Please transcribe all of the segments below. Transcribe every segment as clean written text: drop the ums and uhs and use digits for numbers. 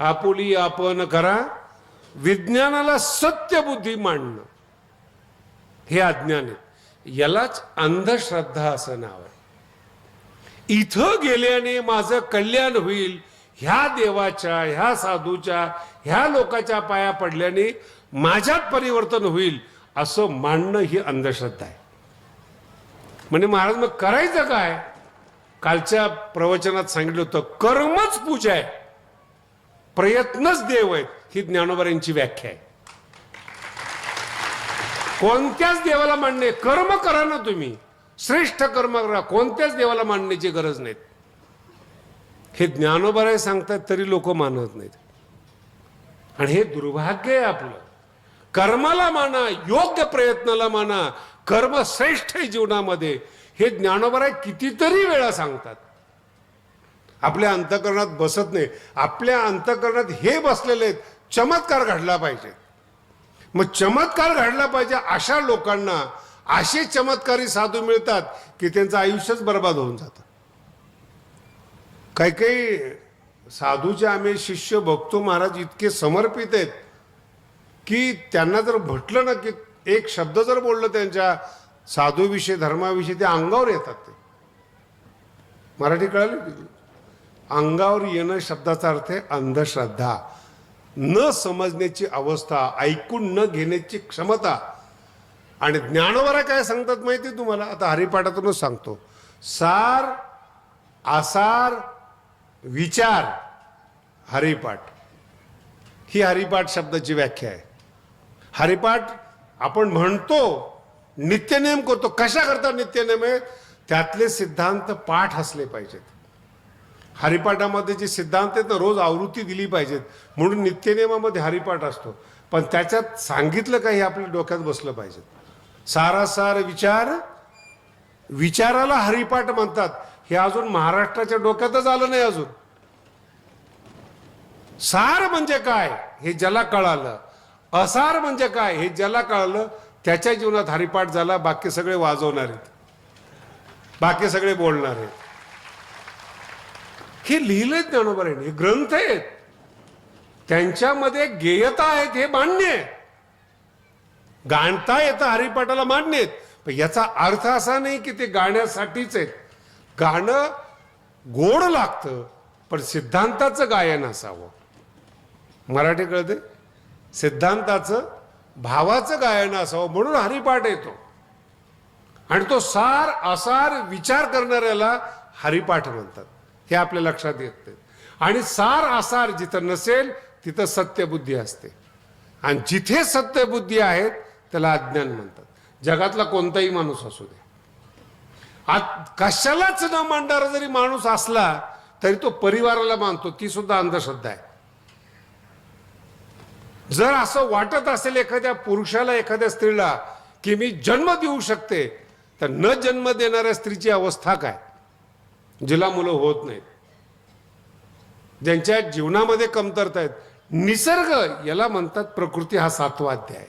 आपुली आपण करा, विज्ञानाला सत्य बुद्धी मांडणं हे अज्ञान आहे। यालाच अंधश्रद्धा असं नाव आहे। इथं गेल्याने माझं कल्याण होईल, ह्या देवाच्या, ह्या साधूच्या, ह्या लोकाच्या पाया पडल्याने माझ्यात परिवर्तन होईल असं मानणं ही अंधश्रद्धा आहे। म्हणजे महाराज मग करायचं काय? कालच्या प्रवचनात सांगितलं होतं, कर्मच पूजा आहे, प्रयत्नच देव आहेत, ही ज्ञानोबा यांची व्याख्या आहे। कोणत्याच देवाला मानणे, कर्म करा ना तुम्ही, श्रेष्ठ कर्म करा, कोणत्याच देवाला मानण्याची गरज नाही, हे ज्ञानोबा सांगतात, तरी लोक मानत नाहीत। आणि हे दुर्भाग्य आहे आपलं। कर्माला माना, योग्य प्रयत्नाला माना, कर्म श्रेष्ठ आहे जीवनामध्ये, हे ज्ञानोबा कितीतरी वेळा सांगतात। आपल्या अंतःकरणात बसत नाही, आपल्या अंतःकरणात हे बसलेले आहेत, चमत्कार घडला पाहिजे। मग चमत्कार घडला पाहिजे, अशा लोकांना असे चमत्कारी साधू मिळतात की त्यांचं आयुष्यच बर्बाद होऊन जातं। काही काही साधूचे आम्ही शिष्य बघतो महाराज, इतके समर्पित आहेत की त्यांना जर म्हटलं ना की एक शब्द जर बोललं त्यांच्या साधूविषयी, धर्माविषयी, ते अंगावर येतात। ते मराठी कळाली? अंगावर येणं शब्दाचा अर्थ आहे अंधश्रद्धा, न समजण्याची अवस्था, ऐकून न घेण्याची क्षमता। आणि ज्ञानोबा काय सांगतात माहिती तुम्हाला? आता हरिपाठातूनच सांगतो, सार आसार विचार हरिपाठ, ही हरिपाठ शब्दाची व्याख्या आहे। हरिपाठ आपण म्हणतो, नित्यनेम करतो, कशा करता नित्यनेम आहे? त्यातले सिद्धांत पाठ असले पाहिजेत। हरिपाठामध्ये जे सिद्धांत आहेत ना, रोज आवृत्ती दिली पाहिजेत, म्हणून नित्यनेमामध्ये हरिपाठ असतो। पण त्याच्यात सांगितलं काही आपल्या डोक्यात बसलं पाहिजे। सारासार विचार, विचाराला हरिपाठ म्हणतात, हे अजून महाराष्ट्राच्या डोक्यातच आलं नाही अजून। सार म्हणजे काय हे ज्याला कळालं, असार म्हणजे काय हे ज्याला कळालं, त्याच्या जीवनात हरिपाठ झाला। बाकी सगळे वाजवणार आहेत, बाकी सगळे बोलणार आहेत। हे लिहिलेत ज्ञानोबांनी, हे ग्रंथ आहेत, त्यांच्यामध्ये गेयता आहेत, हे मान्य आहे। गाणता येतं हरिपाठाला मान्य आहेत, पण याचा अर्थ असा नाही की ते गाण्यासाठीच आहेत। गाणं गोड लागतं, पण सिद्धांताचं गायन असावं। मराठी कळते? सिद्धांताचं, भावाचं गायन असावं, म्हणून हरिपाठ येतो। आणि तो सार असार विचार करणाऱ्याला हरिपाठ म्हणतात, हे आपल्या लक्षात येत नाही। आणि सार आसार जिथं नसेल तिथं सत्यबुद्धी असते, आणि जिथे सत्यबुद्धी आहेत त्याला अज्ञान म्हणतात। जगातला कोणताही माणूस असू दे, कशालाच न मानणारा जरी माणूस असला तरी तो परिवाराला मानतो, ती सुद्धा अंधश्रद्धा आहे। जर असं वाटत असेल एखाद्या पुरुषाला, एखाद्या स्त्रीला की मी जन्म देऊ शकते, तर न जन्म देणाऱ्या स्त्रीची अवस्था काय? जिला मुलं होत नाहीत, ज्यांच्या जीवनामध्ये कमतरता आहेत। निसर्ग याला म्हणतात प्रकृती, हा 7वा अध्याय।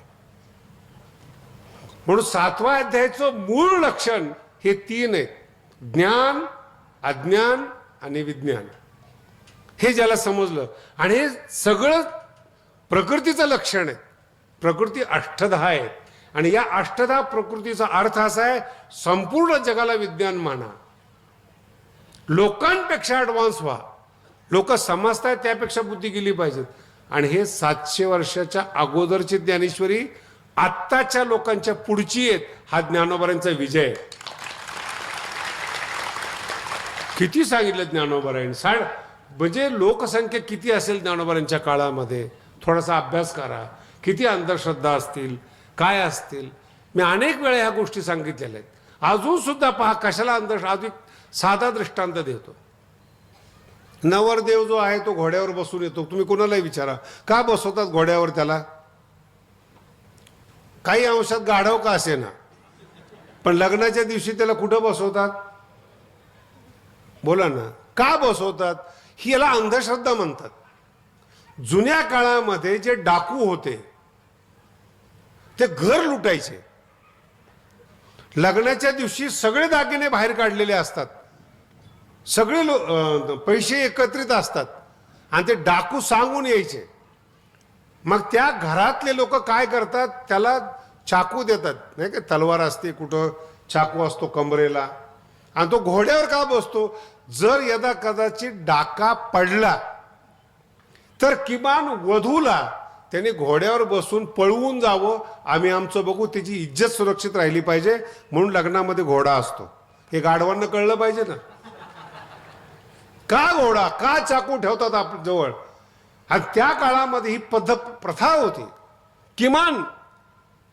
म्हणून 7व्या अध्यायाचं मूळ लक्षण हे 3 आहेत, ज्ञान, अज्ञान आणि विज्ञान। हे ज्याला समजलं, आणि हे सगळं प्रकृतीचं लक्षण आहे। प्रकृती 810 आहे, आणि या 810 प्रकृतीचा अर्थ असा आहे, संपूर्ण जगाला विज्ञान माना, लोकांपेक्षा ॲडव्हान्स व्हा। लोक समजतात त्यापेक्षा बुद्धी गेली पाहिजेत। आणि हे 700 वर्षाच्या अगोदरची ज्ञानेश्वरी आत्ताच्या लोकांच्या पुढची आहेत, हा ज्ञानोबांचा विजय आहे। किती सांगितलं ज्ञानोबांनी, म्हणजे लोकसंख्या किती असेल ज्ञानोबांच्या काळामध्ये, थोडासा अभ्यास करा, किती अंधश्रद्धा असतील, काय असतील। मी अनेक वेळा ह्या गोष्टी सांगितलेल्या आहेत। अजून सुद्धा पहा कशाला अंधश्रद्धा। साधा दृष्टांत देतो, नवरदेव जो आहे तो घोड्यावर बसून येतो, तुम्ही कोणालाही विचारा का बसवतात घोड्यावर त्याला? काही अंशात गाढव का असेना, पण लग्नाच्या दिवशी त्याला कुठं बसवतात? बोला ना, का बसवतात? ही याला अंधश्रद्धा म्हणतात। जुन्या काळामध्ये जे डाकू होते ते घर लुटायचे, लग्नाच्या दिवशी सगळे दागिने बाहेर काढलेले असतात, सगळे पैसे एकत्रित असतात, आणि ते डाकू सांगून यायचे. मग त्या घरातले लोक काय करतात, त्याला चाकू देतात, नाही का, तलवार असते, कुठं चाकू असतो कमरेला, आणि तो घोड्यावर का बसतो, जर यदा कदाचित डाका पडला तर किमान वधूला त्याने घोड्यावर बसून पळवून जावं, आम्ही आमचं बघू, त्याची इज्जत सुरक्षित राहिली पाहिजे, म्हणून लग्नामध्ये घोडा असतो. हे गाढवांना कळलं पाहिजे ना, का घोडा, का चाकू ठेवतात आपल्या जवळ. आणि त्या काळामध्ये ही प्रथा होती, किमान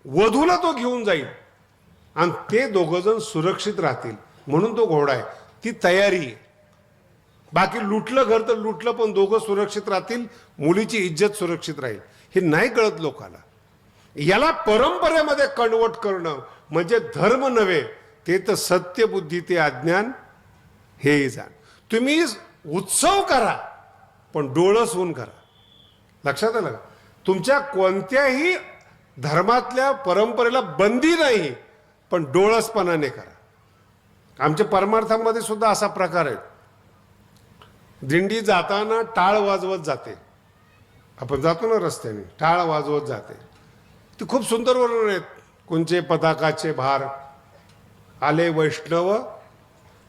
वधूला तो घेऊन जाईल आणि ते दोघं जण सुरक्षित राहतील, म्हणून तो घोडा आहे. ती तयारी आहे. बाकी लुटलं घर तर लुटलं, पण दोघं सुरक्षित राहतील, मुलीची इज्जत सुरक्षित राहील. हे नाही कळत लोकांना. याला परंपरेमध्ये कन्वर्ट करणं म्हणजे धर्म नव्हे, ते तर सत्य बुद्धी ते अज्ञान हे जाण. तुम्ही उत्सव करा पण डोळसहून करा. लक्षात आलं का? तुमच्या कोणत्याही धर्मातल्या परंपरेला बंदी नाही, पण डोळसपणाने करा. आमच्या परमार्थामध्ये सुद्धा असा प्रकार आहे. दिंडी जाताना टाळ वाजवत जाते. आपण जातो ना रस्त्याने, टाळ वाजवत जाते. ती खूप सुंदर वर्णन आहेत. कुंचे पताकाचे भार आले वैष्णव,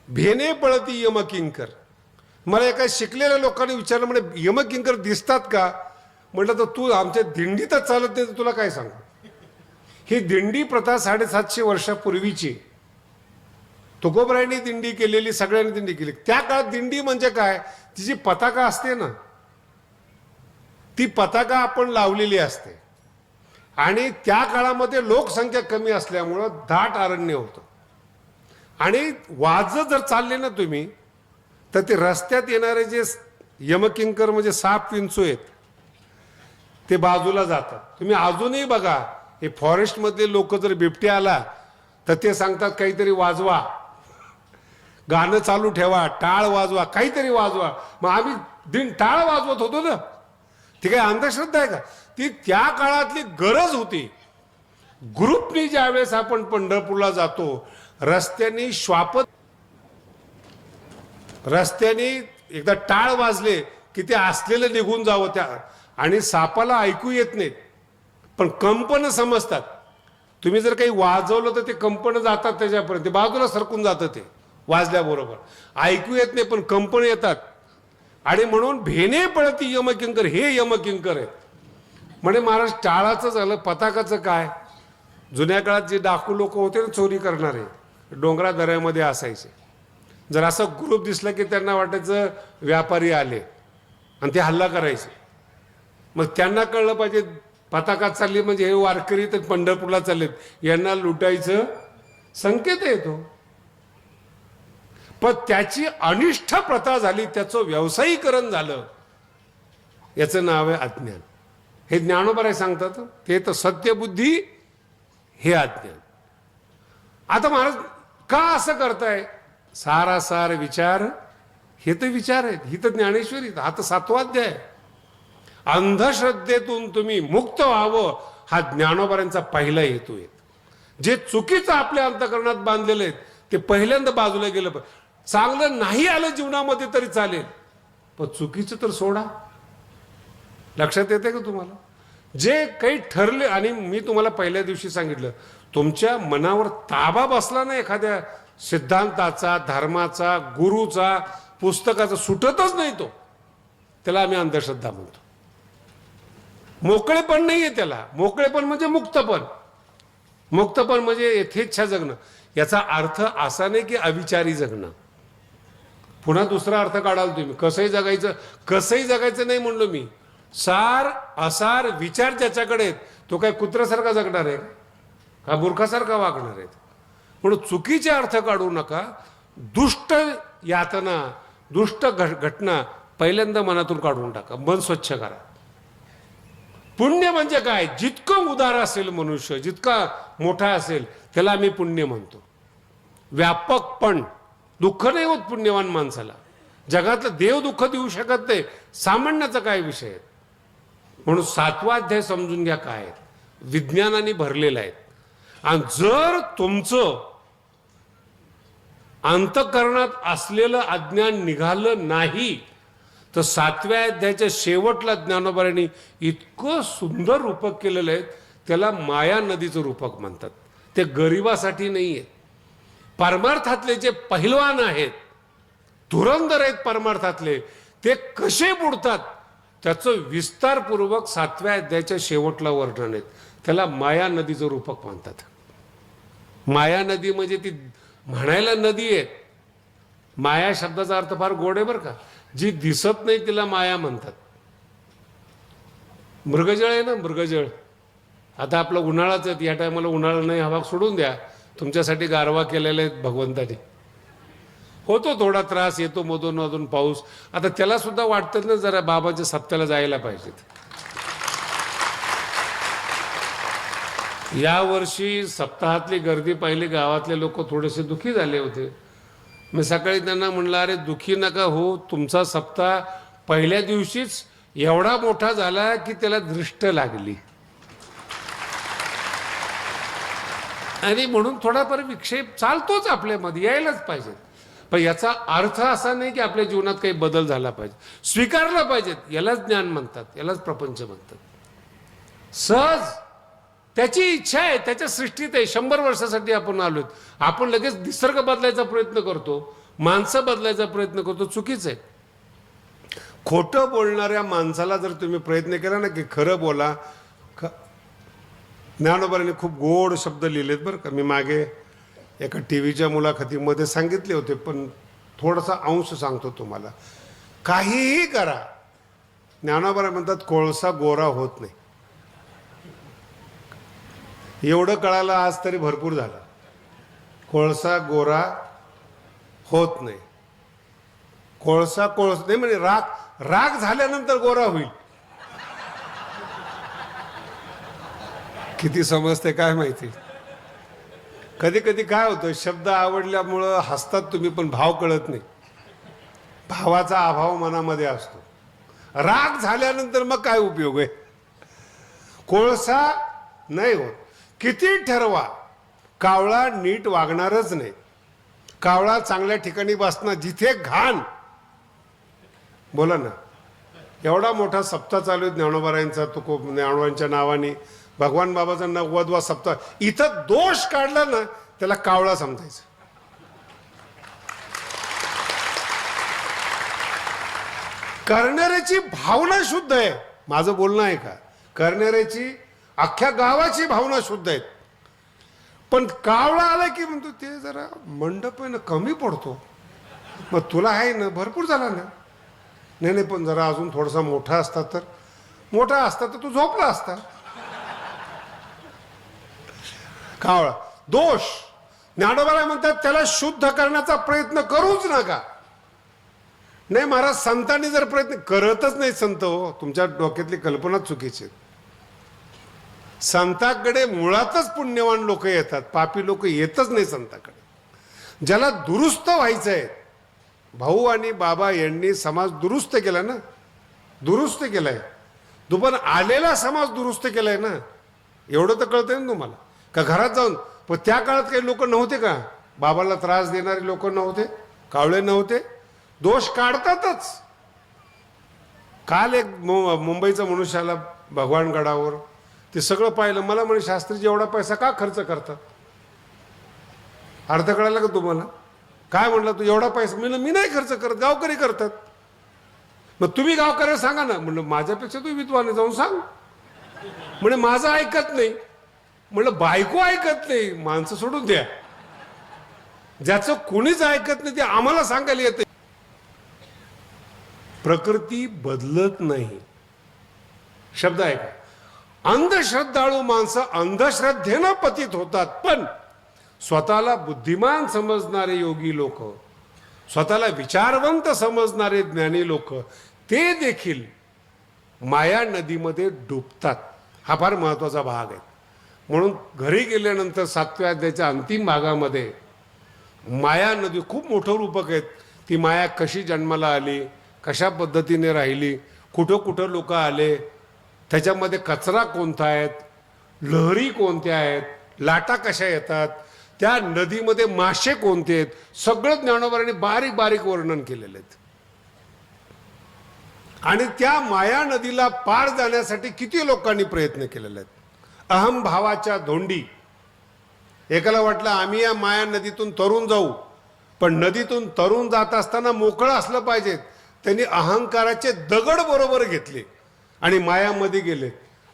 भेने पळती यमकिंकर. मला एका शिकलेल्या लोकांनी विचारलं, म्हणजे यमकिंकर दिसतात का? म्हटलं तर तू आमच्या दिंडीतच चालत नाही तर तुला काय सांगू. ही दिंडी प्रथा 750 वर्षापूर्वीची. तुकोबरायांनी दिंडी केलेली, सगळ्यांनी दिंडी केली. त्या काळात दिंडी म्हणजे काय, तिची पताका असते ना, ती पताका आपण लावलेली असते. आणि त्या काळामध्ये लोकसंख्या कमी असल्यामुळं दाट अरण्य होतं. आणि वाजत जर चालले ना तुम्ही, तर ते रस्त्यात येणारे जे यमकिंकर म्हणजे साप विंचू आहेत, ते बाजूला जातात. तुम्ही अजूनही बघा, हे फॉरेस्टमधले लोक जर बिबट्या आला तर ते सांगतात काहीतरी वाजवा, गाणं चालू ठेवा, टाळ वाजवा, काहीतरी वाजवा. मग आम्ही टाळ वाजवत होतो ना. ती काही अंधश्रद्धा आहे का? ती त्या काळातली गरज होती. ग्रुपनी ज्यावेळेस आपण पंढरपूरला जातो, रस्त्याने एकदा टाळ वाजले की ते असलेलं निघून जावं. त्या आणि सापाला ऐकू येत नाहीत, पण कंपन समजतात. तुम्ही जर काही वाजवलं तर ते कंपन जातात त्याच्यापर्यंत, बाजूला सरकून जातं ते वाजल्याबरोबर. ऐकू येत नाही पण कंपन येतात. आणि म्हणून भेने पळती यमकिंकर, हे यमकिंकर आहेत. म्हणे महाराज टाळाचं झालं, पताकाचं काय? जुन्या काळात जे डाकू लोक होते ना, चोरी करणारे, डोंगरा दऱ्यामध्ये असायचे. जर असं ग्रुप दिसला की त्यांना वाटायचं व्यापारी आले आणि ते हल्ला करायचे. मग त्यांना कळलं पाहिजे पताका चालली म्हणजे हे वारकरी तर पंढरपूरला चाललेत, यांना लुटायचं संकेत येतो. पण त्याची अनिष्ठ प्रथा झाली, त्याचं व्यावसायीकरण झालं. याचं नाव आहे अज्ञान. हे ज्ञानोबा सांगतात, ते तर सत्यबुद्धी हे अज्ञान. आता महाराज का असं करताय? सारासार विचार, हे तर विचार आहेत, ही तर ज्ञानेश्वरी, हा तर 7वा अध्याय आहे. अंधश्रद्धेतून तुम्ही मुक्त व्हावं, हा ज्ञानोबांचा पहिला हेतू आहे. जे चुकीचं आपल्या अंतःकरणात बांधलेलं आहे ते पहिल्यांदा बाजूला गेलं पाहिजे. चांगलं नाही आलं जीवनामध्ये तरी चालेल, पण चुकीचं तर सोडा. लक्षात येते का तुम्हाला? जे काही ठरले, आणि मी तुम्हाला पहिल्या दिवशी सांगितलं, तुमच्या मनावर ताबा बसला ना एखाद्या सिद्धांताचा, धर्माचा, गुरुचा, पुस्तकाचा, सुटतच नाही तो, त्याला आम्ही अंधश्रद्धा म्हणतो. मोकळेपण नाहीये त्याला. मोकळेपण म्हणजे मुक्तपण. मुक्तपण म्हणजे यथेच्छा जगणं. याचा अर्थ असा नाही की अविचारी जगणं. पुन्हा दुसरा अर्थ काढाल तुम्ही. कसंही जगायचं, कसंही जगायचं नाही म्हणलो मी. सार असार विचार ज्याच्याकडे आहेत, तो काय कुत्र्यासारखा जगणार आहे का मूर्खासारखा वागणार आहे? म्हणून चुकीचे अर्थ काढू नका. दुष्ट यातना, दुष्ट घटना पहिल्यांदा मनातून काढून टाका. मन स्वच्छ करा. पुण्य म्हणजे काय? जितकं उदार असेल मनुष्य, जितका मोठा असेल, त्याला आम्ही पुण्य म्हणतो. व्यापकपण. दुःख नाही होत पुण्यवान माणसाला. जगातलं देव दुःख देऊ शकत नाही, सामान्याचा काय विषय आहे. म्हणून 7वा अध्याय समजून घ्या काय आहे. विज्ञानाने भरलेला आहे. आणि जर तुमचं अंतःकरणात असलेलं अज्ञान निघालं नाही तर 7व्या अध्यायाच्या शेवटला ज्ञानोबांनी इतकं सुंदर रूपक केलेलं आहे, त्याला माया नदीचं रूपक म्हणतात. ते गरिबासाठी नाही आहे. परमार्थातले जे पहिलवान आहेत, धुरंधर आहेत परमार्थातले, ते कसे बुडतात त्याचं विस्तारपूर्वक 7व्या अध्यायाच्या शेवटला वर्णन आहे. त्याला माया नदीचं रूपक म्हणतात. माया नदी म्हणजे ती म्हणायला नदी आहे. माया शब्दाचा अर्थ फार गोड आहे बरं का. जी दिसत नाही तिला माया म्हणतात. मृगजळ आहे ना, मृगजळ. आता आपलं उन्हाळाच आहे, या टायमाला उन्हाळा नाही, हवा सोडून द्या. तुमच्यासाठी गारवा केलेले आहेत भगवंताने. होतो थोडा त्रास, येतो मधून मधून पाऊस. आता त्याला सुद्धा वाटतं ना जरा बाबाच्या सप्त्याला जायला पाहिजेत. यावर्षी सप्ताहातली गर्दी पाहिली, गावातले लोक थोडेसे दुःखी झाले होते. मी सकाळी त्यांना म्हणलं, अरे दुःखी नका हो, तुमचा सप्ताह पहिल्या दिवशीच एवढा मोठा झाला की त्याला दृष्ट लागली, आणि म्हणून थोडाफार विक्षेप चालतोच आपल्यामध्ये, यायलाच पाहिजे. पण याचा अर्थ असा नाही की आपल्या जीवनात काही बदल झाला पाहिजे. स्वीकारला पाहिजेत. यालाच ज्ञान म्हणतात, यालाच प्रपंच म्हणतात. सहज त्याची इच्छा आहे, त्याच्या सृष्टीत आहे. 100 वर्षासाठी आपण आलोत. आपण लगेच निसर्ग बदलायचा प्रयत्न करतो, माणसं बदलायचा प्रयत्न करतो. चुकीचं आहे. खोटं बोलणाऱ्या माणसाला जर तुम्ही प्रयत्न केला ना की खरं बोला, ज्ञानोबांनी खूप गोड शब्द लिहिलेत बरं का. मी मागे एका टीव्हीच्या मुलाखतीमध्ये सांगितले होते, पण थोडासा अंश सांगतो तुम्हाला. काहीही करा, ज्ञानोबा म्हणतात कोळसा गोरा होत नाही. एवढं कळालं आज तरी भरपूर झालं. कोळसा गोरा होत नाही. कोळसा नाही म्हणजे राग झाल्यानंतर गोरा होईल. किती समजते काय माहिती. कधी कधी काय होतं, शब्द आवडल्यामुळं हसतात तुम्ही, पण भाव कळत नाही. भावाचा अभाव मनामध्ये असतो. राग झाल्यानंतर मग काय उपयोग आहे. कोळसा नाही होत. किती ठरवा, कावळा नीट वागणारच नाही. कावळा चांगल्या ठिकाणी बसणार, जिथे घाण. बोला ना, एवढा मोठा सप्ताह चालू आहे ज्ञानोबारायांचा, तो ज्ञानोबांच्या नावाने. भगवान बाबाचा 90वा सप्ताह. इथं दोष काढला ना त्याला कावळा समजायचं. करणाऱ्याची भावना शुद्ध आहे. माझं बोलणं आहे का, करणाऱ्याची अख्ख्या गावाची भावना शुद्ध आहेत. पण कावळा आला की म्हणतो ते जरा मंडप आहे ना कमी पडतो. मग तुला आहे ना भरपूर झाला ना. नाही पण जरा अजून थोडासा मोठा असता तर तू झोपला असता. कावळा दोष. ज्ञानोबा म्हणतात त्याला शुद्ध करण्याचा प्रयत्न करूच नका. नाही महाराज, संतांनी जर प्रयत्न करतच नाही संत, हो तुमच्या डोक्यातली कल्पना चुकीची. संतांकडे मुळातच पुण्यवान लोक येतात, पापी लोक येतच नाही संतांकडे. ज्याला दुरुस्त व्हायचं आहे, भाऊ आणि बाबा यांनी समाज दुरुस्त केला ना, दुरुस्त केलाय. पण आलेला समाज दुरुस्त केलाय ना, एवढं तर कळतंय ना तुम्हाला. का घरात जाऊन, पण त्या काळात काही लोक नव्हते का, बाबाला त्रास देणारे लोक नव्हते, कावळे नव्हते. दोष काढतातच. काल एक मुंबईचा मनुष्य आला भगवानगडावर, ते सगळं पाहिलं. मला म्हणे शास्त्रीजी एवढा पैसा का खर्च करतात. अर्थ कळाला का तुम्हाला. काय म्हणलं तू, एवढा पैसा. मी नाही खर्च करत, गावकरी करतात. मग तुम्ही गावकऱ्याला सांगा ना. म्हणलं माझ्यापेक्षा तू विद्वान जाऊन सांग. म्हणजे माझं ऐकत नाही. म्हणलं बायको ऐकत नाही, माणसं सोडून द्या. ज्याचं कोणीच ऐकत नाही ते आम्हाला सांगायला येते. प्रकृती बदलत नाही. शब्द आहे का. अंधश्रद्धाळू माणसं अंधश्रद्धेनं पतित होतात, पण स्वतःला बुद्धिमान समजणारे योगी लोक, स्वतःला विचारवंत समजणारे ज्ञानी लोक, ते देखील माया नदीमध्ये डुबतात. हा फार महत्वाचा भाग आहे. म्हणून घरी गेल्यानंतर 7व्या अध्यायाच्या अंतिम भागामध्ये माया नदी खूप मोठं रूपक आहेत. ती माया कशी जन्माला आली, कशा पद्धतीने राहिली, कुठं कुठं लोक आले, त्याच्यामध्ये कचरा कोणता आहेत, लहरी कोणत्या आहेत, लाटा कशा येतात, त्या नदीमध्ये मासे कोणते आहेत, सगळं ज्ञानोबांनी बारीक बारीक वर्णन केलेले आहेत. आणि त्या माया नदीला पार जाण्यासाठी किती लोकांनी प्रयत्न केलेले आहेत. अहम भावाच्या धोंडी. एकाला वाटलं आम्ही या माया नदीतून तरून जाऊ, पण नदीतून तरून जात असताना मोकळं असलं पाहिजे. त्यांनी अहंकाराचे दगड बरोबर घेतले आणि मायामध्ये गेले.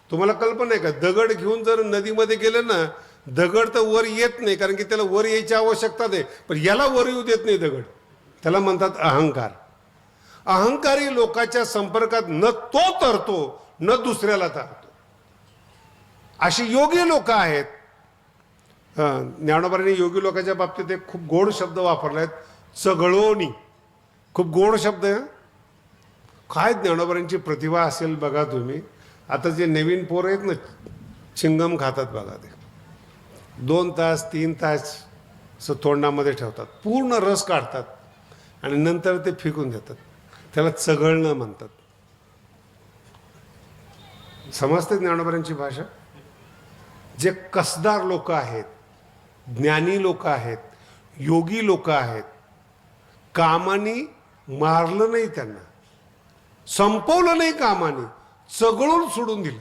तुम्हाला कल्पना आहे का, दगड घेऊन जर नदीमध्ये गेले ना, दगड तर वर येत नाही, कारण की त्याला वर यायची आवश्यकता नाही, पण याला वर येऊ देत नाही दगड. त्याला म्हणतात अहंकार. अहंकारी लोकांच्या संपर्कात न तो तरतो न दुसऱ्याला तरतो. अशी योगी लोक आहेत. ज्ञानोबांनी योगी लोकांच्या बाबतीत एक खूप गोड शब्द वापरले आहेत, चगळोनी. खूप गोड शब्द आहे. काय ज्ञानोबांची प्रतिभा असेल बघा तुम्ही. आता जे नवीन पोर आहेत ना, चिंगम खातात बघा, ते 2 तास 3 तास असं तोंडामध्ये ठेवतात, पूर्ण रस काढतात आणि नंतर ते फेकून देतात. त्याला चगळणं म्हणतात. समजते ज्ञानोबांची भाषा. जे कसदार लोक आहेत, ज्ञानी लोक आहेत, योगी लोक आहेत, कामानी मारलं नाही, त्यांना संपवलं नाही, कामाने चगळून सोडून दिलं.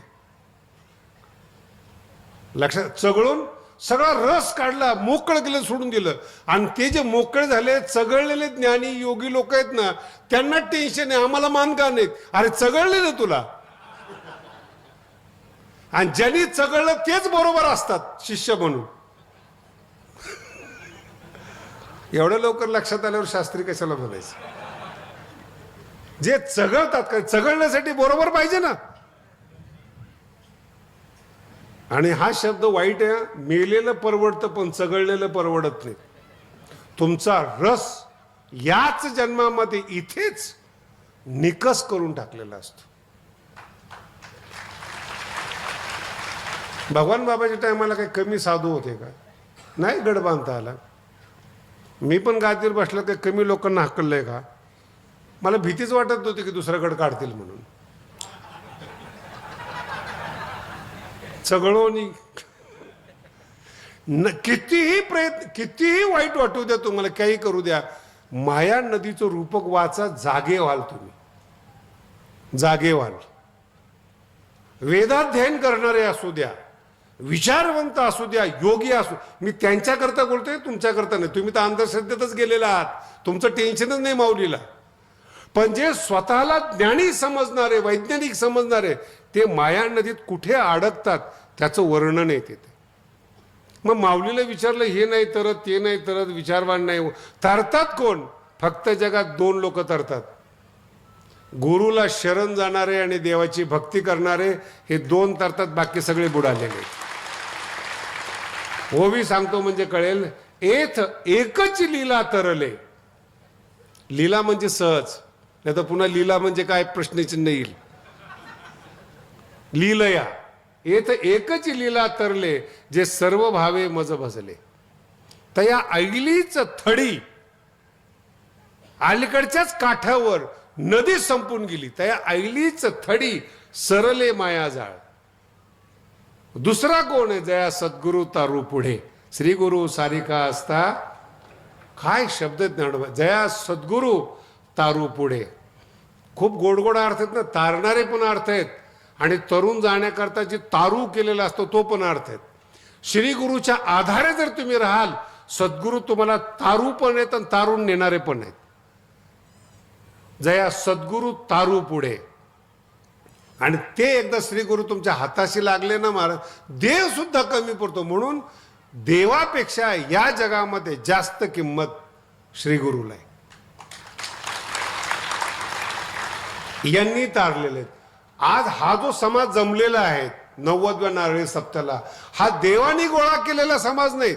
लक्षात, चगळून सगळा रस काढला, मोकळं केलं, सोडून दिलं. आणि ते जे मोकळे झाले, चगळलेले ज्ञानी योगी लोक आहेत ना, त्यांना टेन्शन आहे, आम्हाला मान का नाहीत. अरे चगळले ना तुला. आणि ज्यांनी चगळलं तेच बरोबर असतात शिष्य म्हणून. एवढ्या लवकर लक्षात आल्यावर शास्त्री कशाला बोलायचं. जे चगळतात, काय चगळण्यासाठी बरोबर पाहिजे ना. आणि हा शब्द वाईट आहे. मेलेलं परवडतं पण चगळलेलं परवडत नाही. तुमचा रस याच जन्मामध्ये इथेच निकस करून टाकलेला असतो. भगवान बाबाच्या टायमाला काही कमी साधू होते का? नाही गड बांधता आला. मी पण गादीवर बसलं काही कमी लोकांना हाकललंय का? मला भीतीच वाटत होती की दुसरा गड काढतील म्हणून. चगळोनी कितीही प्रयत्न, कितीही वाईट वाटू द्या तुम्हाला, काही करू द्या, माया नदीचं रूपक वाचा, जागे व्हाल तुम्ही. जागे व्हाल. वेदाध्ययन करणारे असू द्या, विचारवंत असू द्या, योगी असू. मी त्यांच्याकरता बोलतोय, तुमच्याकरता नाही. तुम्ही तर अंधश्रद्धेतच गेलेला आहात, तुमचं टेन्शनच नाही माऊलीला. पण जे स्वतःला ज्ञानी समजणारे, वैज्ञानिक समजणारे, ते माया नदीत कुठे अडकतात त्याचं वर्णन आहे तिथे. मग माऊलीला विचारलं, हे नाही तरत, ते नाही तरत, विचारवान नाही. तरतात कोण? फक्त जगात 2 लोक तरतात. गुरुला शरण जाणारे आणि देवाची भक्ती करणारे, हे 2 तरतात, बाकी सगळे बुडालेले. ओवी सांगतो म्हणजे कळेल. एथ एकच लीला तरले. लीला म्हणजे सहज, नाही तर पुन्हा लीला म्हणजे काय प्रश्नचिन्ह येईल. लीलया. येथ एकच लीला तरले, जे सर्व भावे मज भजले. तया ऐगलीच थडी, अलीकडच्याच काठावर नदी संपून गेली. तया ऐगलीच थडी, सरले माया जाळ. दुसरा कोण आहे? जया सद्गुरु तारू पुढे. श्री गुरु सारिका असता. काय शब्द ज्ञानोबा. जया सद्गुरु तारू पुढे. खूप गोड गोड अर्थ आहेत ना. तारणारे पण अर्थ आहेत आणि तरुण जाण्याकरता जे तारू केलेला असतो तो पण अर्थ आहेत. श्री गुरुच्या आधारे जर तुम्ही राहाल, सद्गुरू तुम्हाला तारू पण आहेत आणि तारून नेणारे पण आहेत. जया सद्गुरु तारू पुढे. आणि ते एकदा श्री गुरु तुमच्या हाताशी लागले ना महाराज, देव सुद्धा कमी पडतो. म्हणून देवापेक्षा या जगामध्ये जास्त किंमत श्री गुरुला आहे. यांनी तारलेले आहेत. आज हा जो समाज जमलेला आहे 90व्या नारळी सप्त्याला, हा देवानी गोळा केलेला समाज नाही,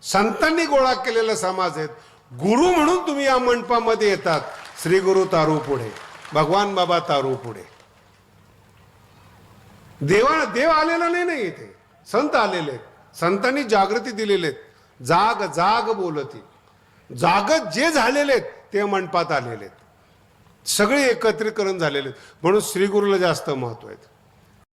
संतांनी गोळा केलेला समाज आहेत. गुरु म्हणून तुम्ही या मंडपामध्ये येतात. श्री गुरु तारू पुढे, भगवान बाबा तारू पुढे. देव आलेला नाही इथे, संत आलेले आहेत. संतांनी जागृती दिलेले आहेत. जाग जाग बोलती. जागत जे झालेले आहेत ते मंडपात आलेले आहेत. सगळे एकत्रीकरण झालेले आहेत. म्हणून श्री गुरुला जास्त महत्व आहे.